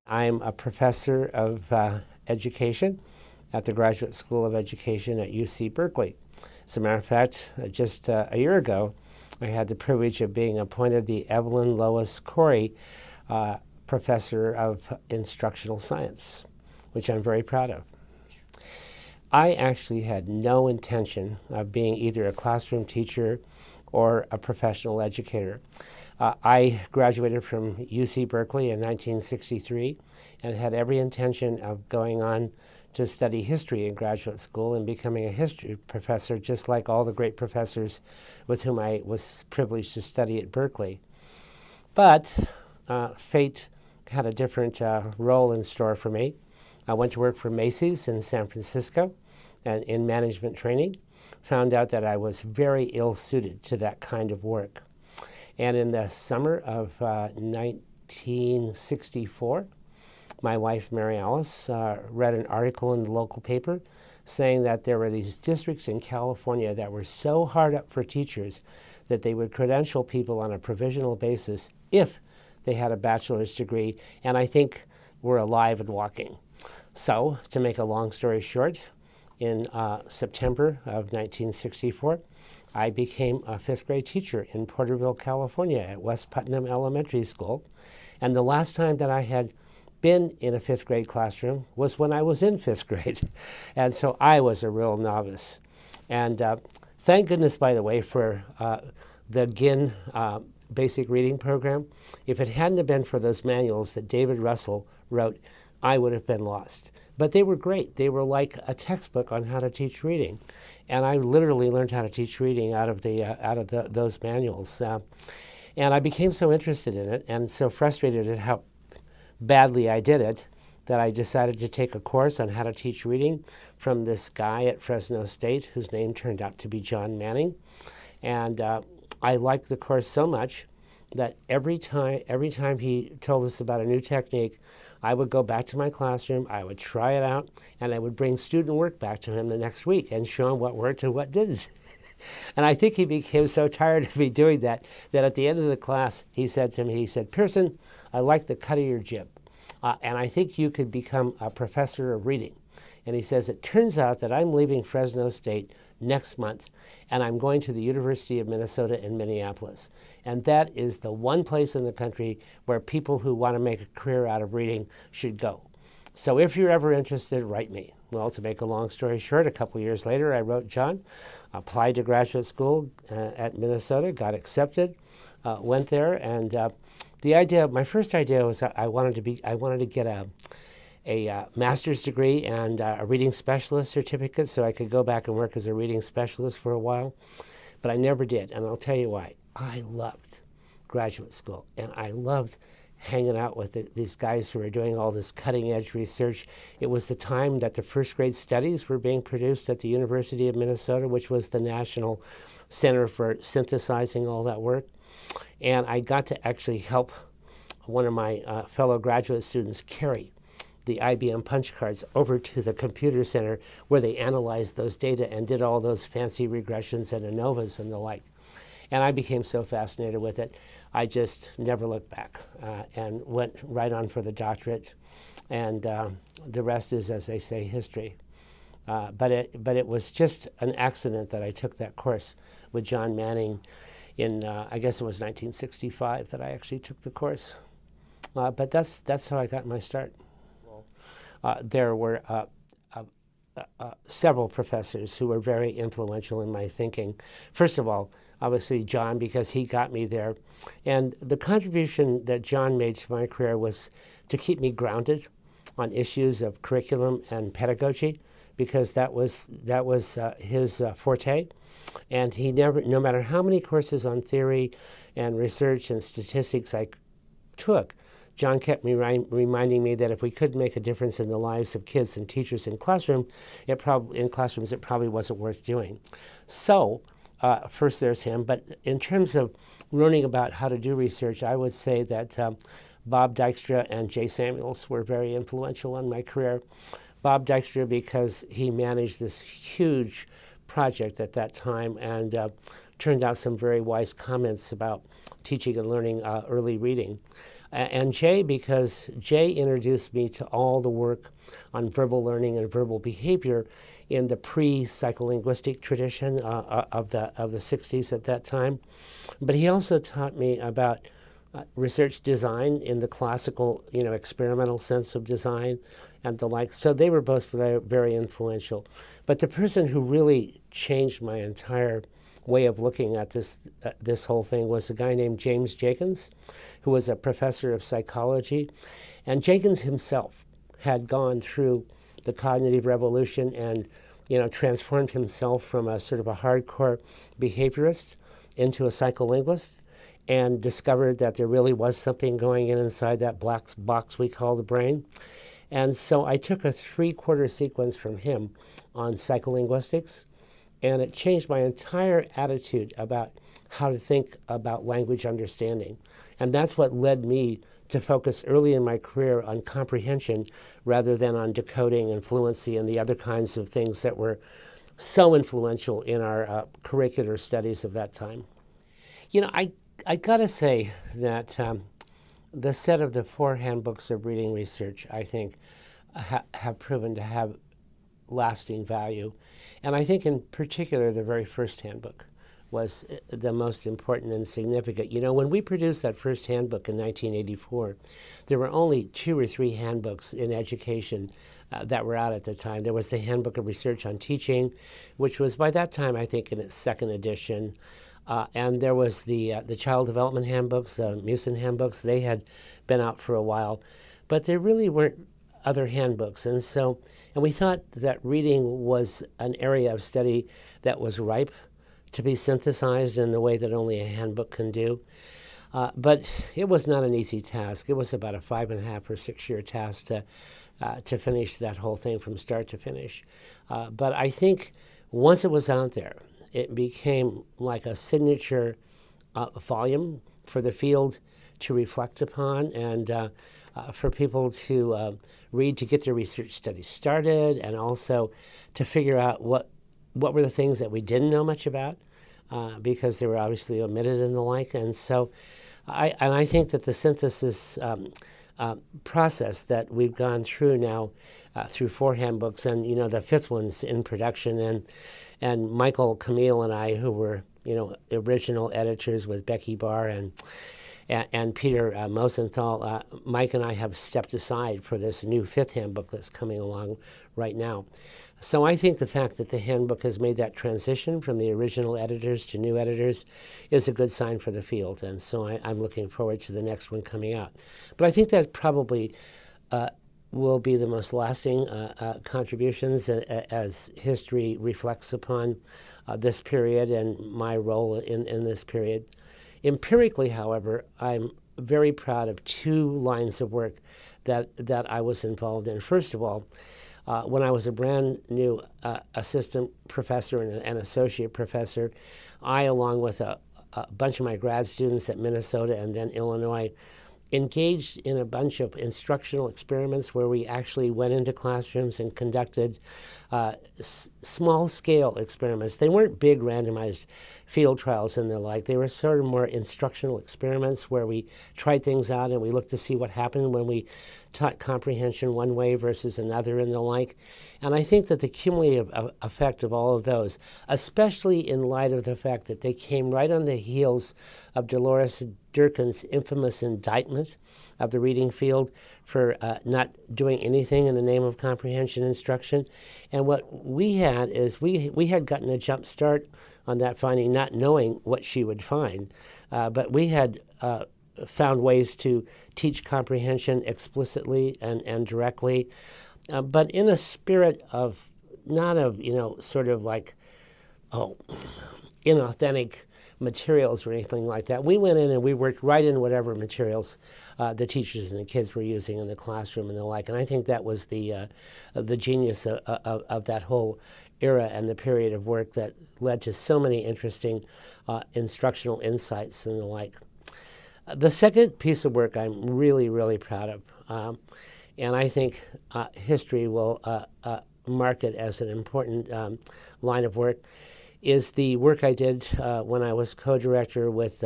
I'm a professor of education at the Graduate School of Education at UC Berkeley. As a matter of fact, just a year ago, I had the privilege of being appointed the Evelyn Lois Corey Professor of Instructional Science, which I'm very proud of. I actually had no intention of being either a classroom teacher or a professional educator. I graduated from UC Berkeley in 1963 and had every intention of going on to study history in graduate school and becoming a history professor, just like all the great professors with whom I was privileged to study at Berkeley. But fate had a different role in store for me. I went to work for Macy's in San Francisco and in management training, found out that I was very ill-suited to that kind of work. And in the summer of 1964, my wife, Mary Alice, read an article in the local paper saying that there were these districts in California that were so hard up for teachers that they would credential people on a provisional basis if they had a bachelor's degree, and I think were alive and walking. So, to make a long story short, in September of 1964, I became a fifth grade teacher in Porterville, California at West Putnam Elementary School. And the last time that I had been in a fifth grade classroom was when I was in fifth grade. And so I was a real novice. And thank goodness, by the way, for the GIN basic reading program. If it hadn't have been for those manuals that David Russell wrote, I would have been lost. But they were great. They were like a textbook on how to teach reading. And I literally learned how to teach reading out of those manuals. And I became so interested in it and so frustrated at how badly I did it that I decided to take a course on how to teach reading from this guy at Fresno State whose name turned out to be John Manning. And I liked the course so much that every time he told us about a new technique, I would go back to my classroom, I would try it out, and I would bring student work back to him the next week and show him what worked and what didn't. And I think he became so tired of me doing that at the end of the class, he said to me, Pearson, I like the cut of your jib, and I think you could become a professor of reading. And he says, it turns out that I'm leaving Fresno State next month, and I'm going to the University of Minnesota in Minneapolis. And that is the one place in the country where people who want to make a career out of reading should go. So if you're ever interested, write me. Well, to make a long story short, a couple years later, I wrote John, applied to graduate school at Minnesota, got accepted, went there, and my first idea was I wanted to get a master's degree and a reading specialist certificate so I could go back and work as a reading specialist for a while. But I never did, and I'll tell you why. I loved graduate school, and I loved hanging out with these guys who were doing all this cutting-edge research. It was the time that the first grade studies were being produced at the University of Minnesota, which was the national center for synthesizing all that work. And I got to actually help one of my fellow graduate students carry the IBM punch cards over to the computer center where they analyzed those data and did all those fancy regressions and ANOVAs and the like. And I became so fascinated with it, I just never looked back and went right on for the doctorate. And the rest is, as they say, history. But it was just an accident that I took that course with John Manning in, I guess it was 1965 that I actually took the course. But that's how I got my start. There were several professors who were very influential in my thinking. First of all, obviously John, because he got me there. And the contribution that John made to my career was to keep me grounded on issues of curriculum and pedagogy, because that was his forte. And he never, no matter how many courses on theory and research and statistics I took, John kept me reminding me that if we could make a difference in the lives of kids and teachers in classrooms, it probably wasn't worth doing. So first there's him, but in terms of learning about how to do research, I would say that Bob Dykstra and Jay Samuels were very influential on my career. Bob Dykstra because he managed this huge project at that time and turned out some very wise comments about teaching and learning early reading. And Jay, because Jay introduced me to all the work on verbal learning and verbal behavior in the pre-psycholinguistic tradition of the 60s at that time. But he also taught me about research design in the classical, experimental sense of design and the like. So they were both very, very influential. But the person who really changed my entire way of looking at this whole thing was a guy named James Jenkins, who was a professor of psychology. And Jenkins himself had gone through the cognitive revolution and, transformed himself from a sort of a hardcore behaviorist into a psycholinguist, and discovered that there really was something going inside that black box we call the brain. And so I took a 3-quarter sequence from him on psycholinguistics, and it changed my entire attitude about how to think about language understanding. And that's what led me to focus early in my career on comprehension rather than on decoding and fluency and the other kinds of things that were so influential in our curricular studies of that time. I gotta say that the set of the 4 handbooks of reading research, I think, have proven to have lasting value. And I think in particular, the very first handbook was the most important and significant. When we produced that first handbook in 1984, there were only 2 or 3 handbooks in education that were out at the time. There was the Handbook of Research on Teaching, which was by that time, I think, in its 2nd edition. And there was the Child Development Handbooks, the Musin handbooks. They had been out for a while, but there really weren't other handbooks. And we thought that reading was an area of study that was ripe to be synthesized in the way that only a handbook can do. But it was not an easy task. It was about a 5.5 or 6-year task to finish that whole thing from start to finish. But I think once it was out there, it became like a signature volume for the field to reflect upon and for people to read to get their research studies started, and also to figure out what were the things that we didn't know much about because they were obviously omitted and the like. And so I think that the synthesis process that we've gone through now through 4 handbooks, and the 5th one's in production, and Michael Camille and I, who were original editors with Becky Barr and Peter Mosenthal, Mike and I have stepped aside for this new 5th handbook that's coming along right now. So I think the fact that the handbook has made that transition from the original editors to new editors is a good sign for the field, and so I'm looking forward to the next one coming out. But I think that probably will be the most lasting contributions as history reflects upon this period and my role in this period. Empirically, however, I'm very proud of 2 lines of work that I was involved in. First of all, when I was a brand new assistant professor and an associate professor, I, along with a bunch of my grad students at Minnesota and then Illinois, engaged in a bunch of instructional experiments where we actually went into classrooms and conducted small-scale experiments. They weren't big randomized field trials and the like. They were sort of more instructional experiments where we tried things out and we looked to see what happened when we taught comprehension one way versus another and the like. And I think that the cumulative effect of all of those, especially in light of the fact that they came right on the heels of Dolores Durkin's infamous indictment of the reading field for not doing anything in the name of comprehension instruction. And what we had is we had gotten a jump start on that finding, not knowing what she would find. But we had found ways to teach comprehension explicitly and directly, but in a spirit of not of, sort of like, inauthentic materials or anything like that. We went in and we worked right in whatever materials the teachers and the kids were using in the classroom and the like. And I think that was the genius of that whole era and the period of work that led to so many interesting instructional insights and the like. The second piece of work I'm really, really proud of, and I think history will mark it as an important line of work, is the work I did when I was co-director with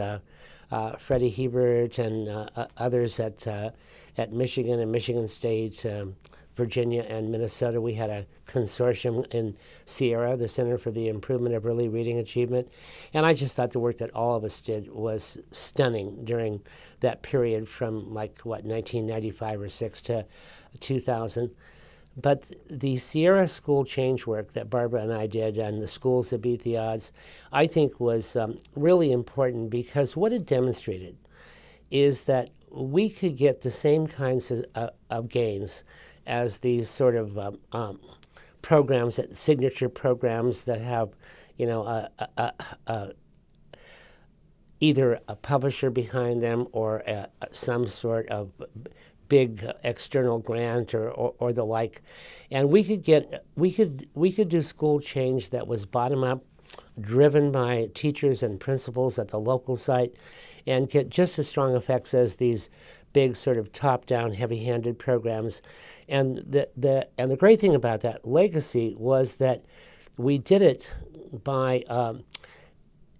Freddie Hebert and others at Michigan and Michigan State, Virginia and Minnesota. We had a consortium in Sierra, the Center for the Improvement of Early Reading Achievement. And I just thought the work that all of us did was stunning during that period from 1995 or 6 to 2000. But the Sierra school change work that Barbara and I did and the schools that beat the odds, I think was really important, because what it demonstrated is that we could get the same kinds of gains as these sort of programs, signature programs that have, either a publisher behind them or some sort of big external grant or the like. And we could do school change that was bottom up, driven by teachers and principals at the local site, and get just as strong effects as these big sort of top-down, heavy-handed programs. And the great thing about that legacy was that we did it by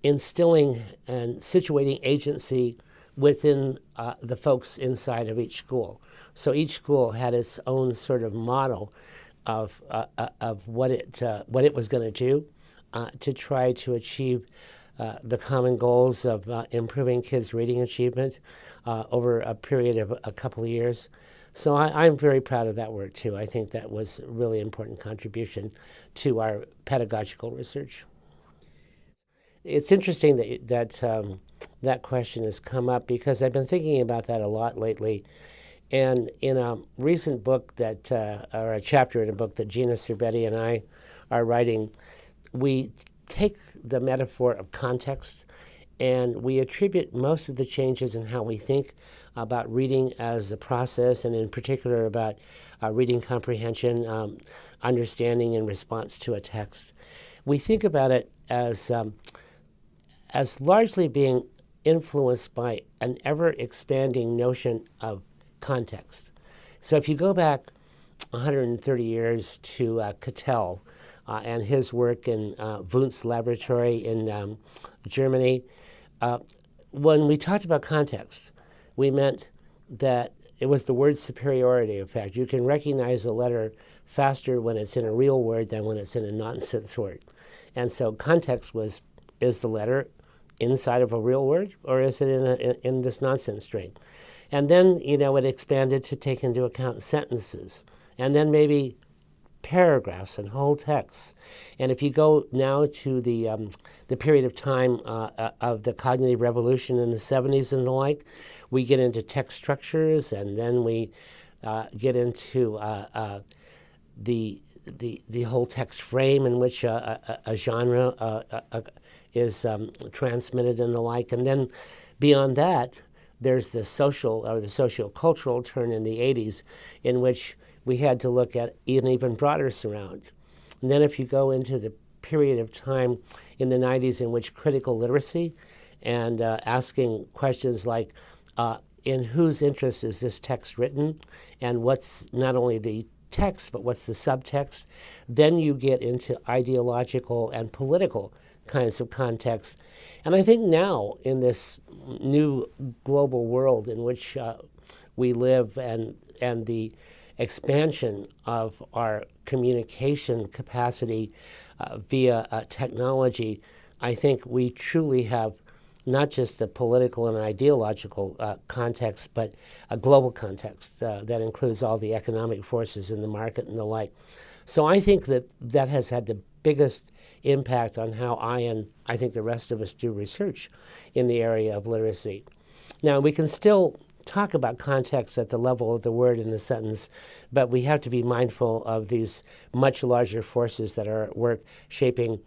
instilling and situating agency within the folks inside of each school. So each school had its own sort of model of what it was going to do to try to achieve the common goals of improving kids' reading achievement over a period of a couple of years. So I'm very proud of that work too. I think that was a really important contribution to our pedagogical research. It's interesting that question has come up, because I've been thinking about that a lot lately. And in a recent book or a chapter in a book that Gina Cervetti and I are writing, we take the metaphor of context and we attribute most of the changes in how we think about reading as a process, and in particular about reading comprehension, understanding in response to a text. We think about it as largely being influenced by an ever-expanding notion of context. So if you go back 130 years to Cattell and his work in Wundt's laboratory in Germany, when we talked about context, we meant that it was the word superiority effect. You can recognize a letter faster when it's in a real word than when it's in a nonsense word. And so context is the letter inside of a real word, or is it in this nonsense string? And then, it expanded to take into account sentences, and then maybe paragraphs and whole texts. And if you go now to the period of time of the cognitive revolution in the 70s and the like, we get into text structures, and then we get into the whole text frame in which a genre is transmitted and the like. And then beyond that, there's the social or the socio-cultural turn in the 80s, in which we had to look at an even broader surround. And then if you go into the period of time in the 90s in which critical literacy and asking questions like, in whose interest is this text written, and what's not only the text, but what's the subtext, then you get into ideological and political kinds of context. And I think now, in this new global world in which we live, and the expansion of our communication capacity via technology, I think we truly have not just a political and ideological context, but a global context that includes all the economic forces in the market and the like. So I think that has had the biggest impact on how I think the rest of us do research in the area of literacy. Now, we can still talk about context at the level of the word in the sentence, but we have to be mindful of these much larger forces that are at work shaping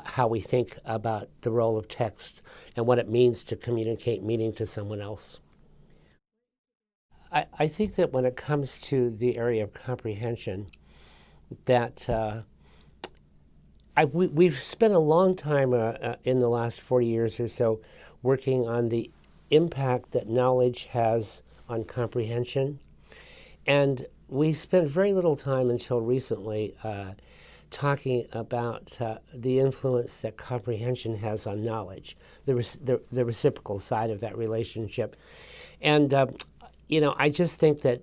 how we think about the role of text and what it means to communicate meaning to someone else. I think that when it comes to the area of comprehension, that we've spent a long time in the last 40 years or so working on the impact that knowledge has on comprehension. And we spent very little time until recently talking about the influence that comprehension has on knowledge, the reciprocal side of that relationship. And, I just think that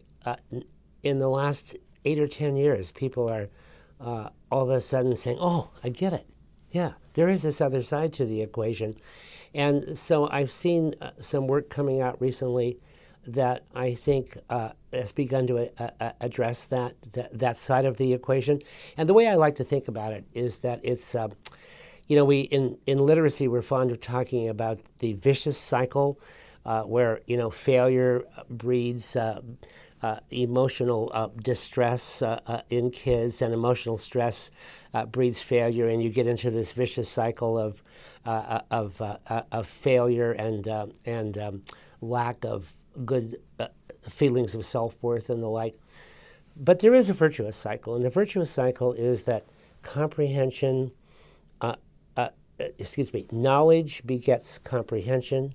in the last 8 or 10 years, people are all of a sudden saying, oh, I get it. Yeah, there is this other side to the equation. And so I've seen some work coming out recently that I think has begun to address that side of the equation. And the way I like to think about it is that it's, we in literacy, we're fond of talking about the vicious cycle where, failure breeds emotional distress in kids, and emotional stress breeds failure, and you get into this vicious cycle of failure and lack of good feelings of self-worth and the like. But there is a virtuous cycle, and the virtuous cycle is that comprehension, knowledge begets comprehension,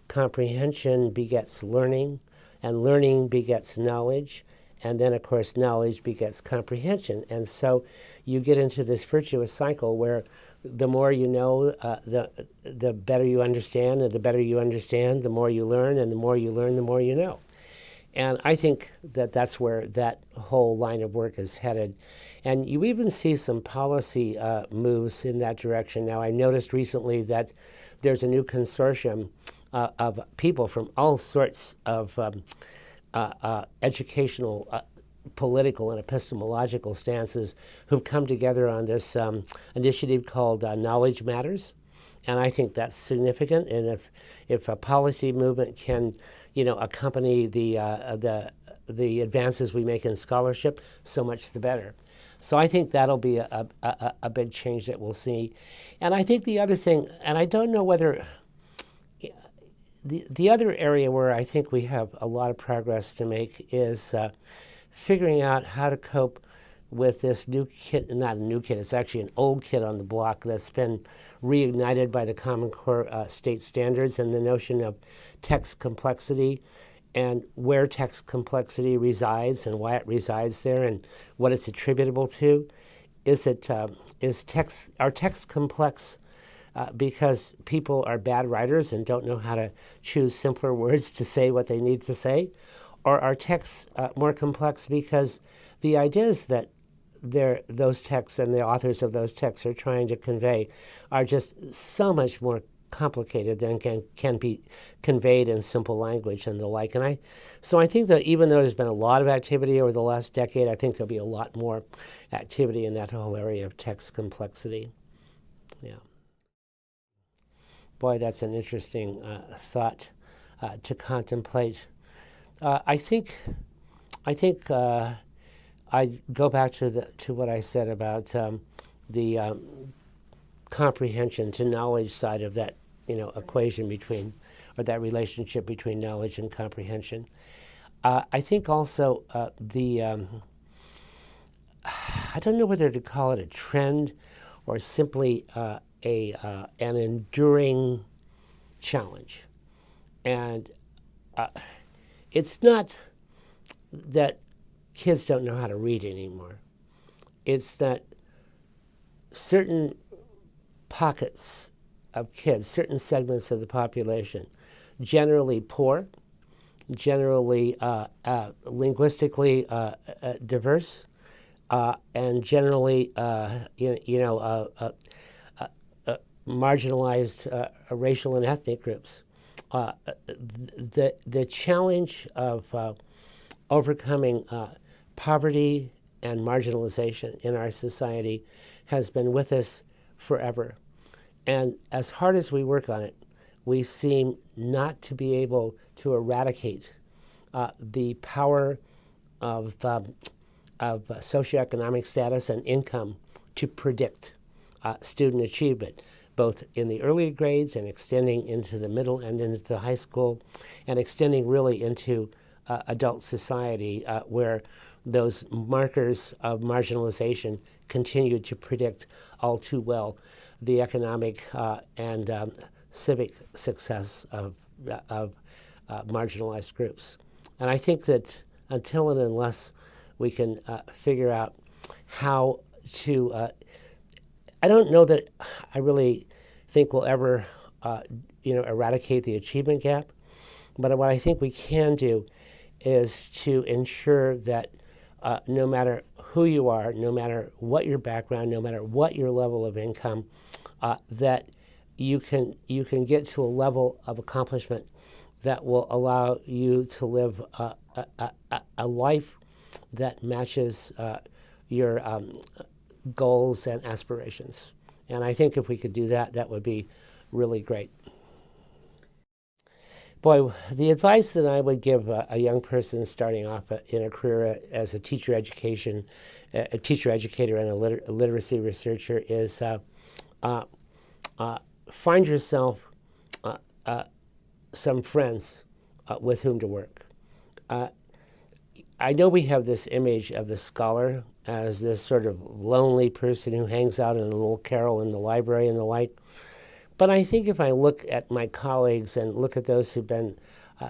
comprehension begets learning, and learning begets knowledge, and then, of course, knowledge begets comprehension. And so you get into this virtuous cycle where the more you know, the better you understand, and the better you understand, the more you learn, and the more you learn, the more you know. And I think that that's where that whole line of work is headed. And you even see some policy moves in that direction. Now, I noticed recently that there's a new consortium of people from all sorts of educational, political, and epistemological stances who've come together on this initiative called Knowledge Matters. And I think that's significant. And if a policy movement can, accompany the advances we make in scholarship, so much the better. So I think that'll be a big change that we'll see. And I think the other thing, and I don't know whether the other area where I think we have a lot of progress to make is figuring out how to cope with this new kid, not a new kid, it's actually an old kid on the block that's been reignited by the Common Core state standards, and the notion of text complexity and where text complexity resides and why it resides there and what it's attributable to. Are texts complex because people are bad writers and don't know how to choose simpler words to say what they need to say? Or are texts more complex because the ideas that those texts and the authors of those texts are trying to convey are just so much more complicated than can be conveyed in simple language and the like? And so I think that even though there's been a lot of activity over the last decade, I think there'll be a lot more activity in that whole area of text complexity. Yeah. Boy, that's an interesting thought to contemplate. I think I go back to what I said about the comprehension to knowledge side of that equation between, or that relationship between knowledge and comprehension. I think also I don't know whether to call it a trend or simply an enduring challenge. And it's not that kids don't know how to read anymore. It's that certain pockets of kids, certain segments of the population, generally poor, generally linguistically diverse, and generally marginalized racial and ethnic groups. The challenge of overcoming poverty and marginalization in our society has been with us forever. And as hard as we work on it, we seem not to be able to eradicate the power of socioeconomic status and income to predict student achievement, both in the early grades and extending into the middle and into the high school, and extending really into adult society, where those markers of marginalization continue to predict all too well the economic and civic success of marginalized groups. And I think that until and unless we can figure out how I don't know that I really think we'll ever eradicate the achievement gap, but what I think we can do is to ensure that no matter who you are, no matter what your background, no matter what your level of income, that you can get to a level of accomplishment that will allow you to live a life that matches your goals and aspirations. And I think if we could do that, that would be really great. Boy, the advice that I would give a young person starting off in a career as a teacher educator and a literacy researcher is find yourself some friends with whom to work. I know we have this image of the scholar as this sort of lonely person who hangs out in a little carrel in the library and the like. But I think if I look at my colleagues and look at those who've been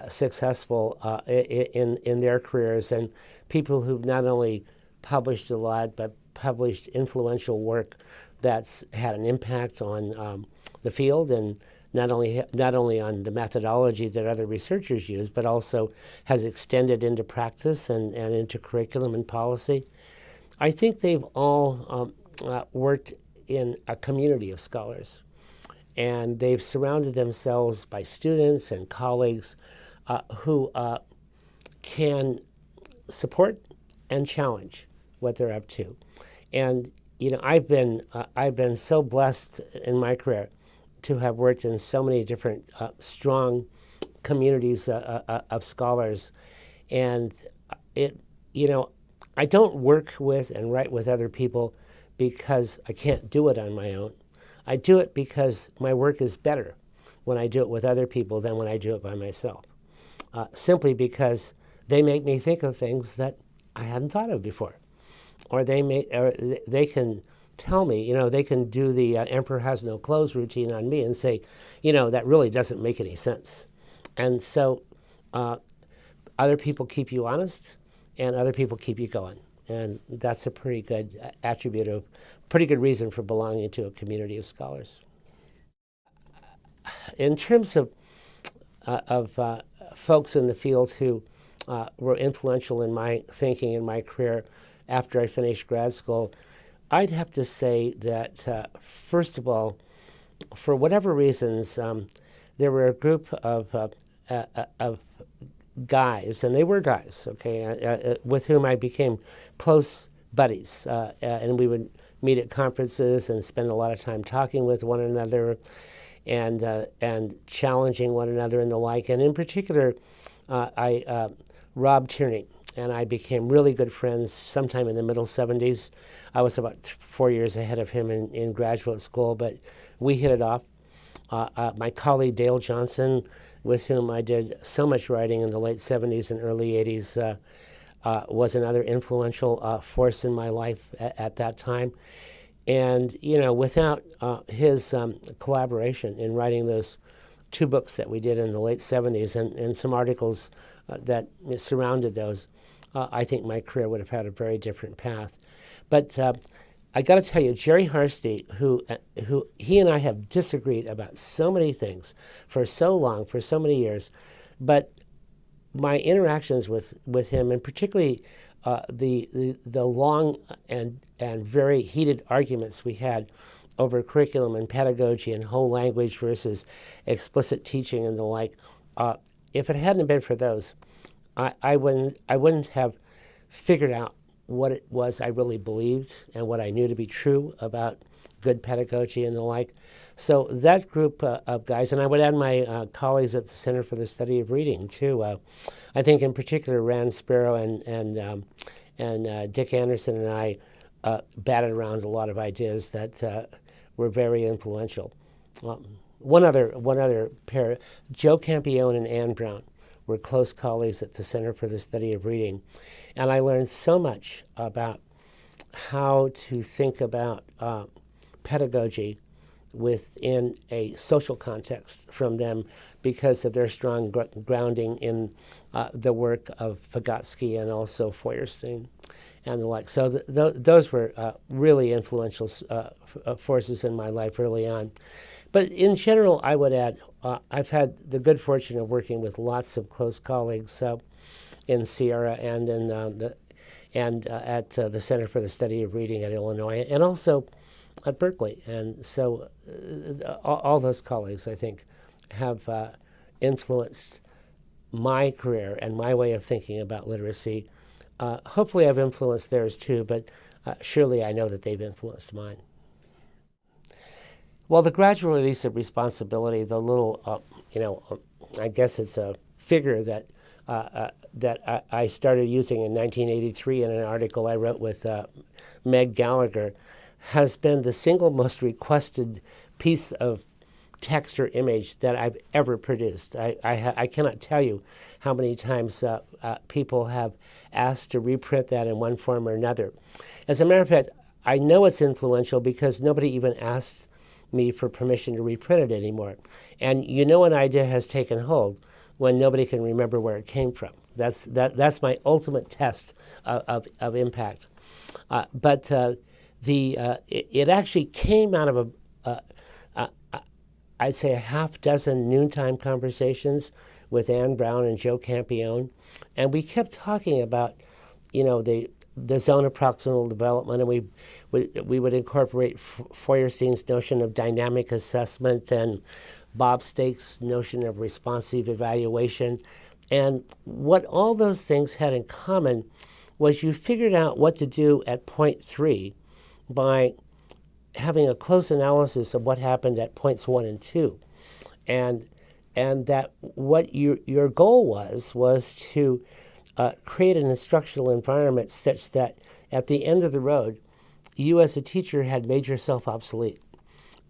successful in their careers, and people who've not only published a lot but published influential work that's had an impact on the field, and not only on the methodology that other researchers use, but also has extended into practice and into curriculum and policy. I think they've all worked in a community of scholars, and they've surrounded themselves by students and colleagues who can support and challenge what they're up to. And I've been so blessed in my career to have worked in so many different strong communities of scholars, and I don't work with and write with other people because I can't do it on my own. I do it because my work is better when I do it with other people than when I do it by myself. Simply because they make me think of things that I hadn't thought of before, or they can tell me, they can do the emperor has no clothes routine on me and say, that really doesn't make any sense. And so other people keep you honest, and other people keep you going. And that's a pretty good attribute pretty good reason for belonging to a community of scholars. In terms of folks in the field who were influential in my thinking in my career after I finished grad school, I'd have to say that, first of all, for whatever reasons, there were a group of guys, and they were guys, okay, with whom I became close buddies, and we would meet at conferences and spend a lot of time talking with one another and challenging one another and the like. And in particular, Rob Tierney and I became really good friends sometime in the middle 70s. I was about 4 years ahead of him in graduate school, but we hit it off. My colleague Dale Johnson, with whom I did so much writing in the late 70s and early 80s, was another influential force in my life at that time. And, without his collaboration in writing those 2 books that we did in the late 70s and some articles that surrounded those, I think my career would have had a very different path. But I got to tell you, Jerry Harsty, who he and I have disagreed about so many things for so long, for so many years, but my interactions with him, and particularly the long and very heated arguments we had over curriculum and pedagogy and whole language versus explicit teaching and the like, if it hadn't been for those, I wouldn't have figured out what it was I really believed and what I knew to be true about good pedagogy and the like. So that group of guys, and I would add my colleagues at the Center for the Study of Reading too. I think in particular Rand Sparrow and Dick Anderson and I batted around a lot of ideas that were very influential. One other pair, Joe Campione and Ann Brown, were close colleagues at the Center for the Study of Reading. And I learned so much about how to think about pedagogy within a social context from them because of their strong grounding in the work of Vygotsky and also Feuerstein. and the like. So those were really influential forces in my life early on. But in general, I would add, I've had the good fortune of working with lots of close colleagues in Sierra and at the Center for the Study of Reading at Illinois, and also at Berkeley. And so all those colleagues, I think, have influenced my career and my way of thinking about literacy. Hopefully I've influenced theirs too, but surely I know that they've influenced mine. Well, the gradual release of responsibility, the little, I guess it's a figure that I started using in 1983 in an article I wrote with Meg Gallagher, has been the single most requested piece of text or image that I've ever produced. I cannot tell you how many times people have asked to reprint that in one form or another. As a matter of fact, I know it's influential because nobody even asks me for permission to reprint it anymore. And an idea has taken hold when nobody can remember where it came from. That's my ultimate test of impact. But it actually came out of I'd say a half dozen noontime conversations with Ann Brown and Joe Campione, and we kept talking about, the zone of proximal development, and we would incorporate Feuerstein's notion of dynamic assessment and Bob Stake's notion of responsive evaluation. And what all those things had in common was you figured out what to do at point 3 by having a close analysis of what happened at points 1 and 2. And that what your goal was to create an instructional environment such that at the end of the road, you as a teacher had made yourself obsolete.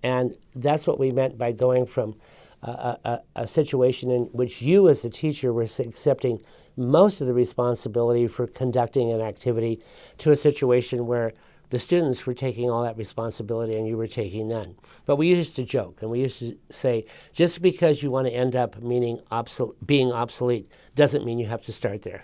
And that's what we meant by going from a situation in which you as the teacher were accepting most of the responsibility for conducting an activity to a situation where the students were taking all that responsibility and you were taking none. But we used to joke, and we used to say, just because you want to end up being obsolete doesn't mean you have to start there.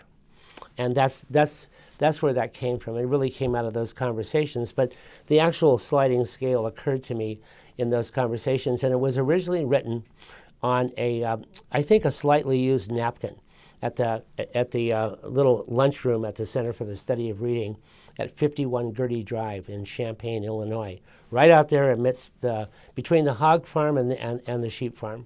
And that's where that came from. It really came out of those conversations. But the actual sliding scale occurred to me in those conversations, and it was originally written on I think a slightly used napkin at the little lunchroom at the Center for the Study of Reading at 51 Gertie Drive in Champaign, Illinois, right out there amidst between the hog farm and the sheep farm.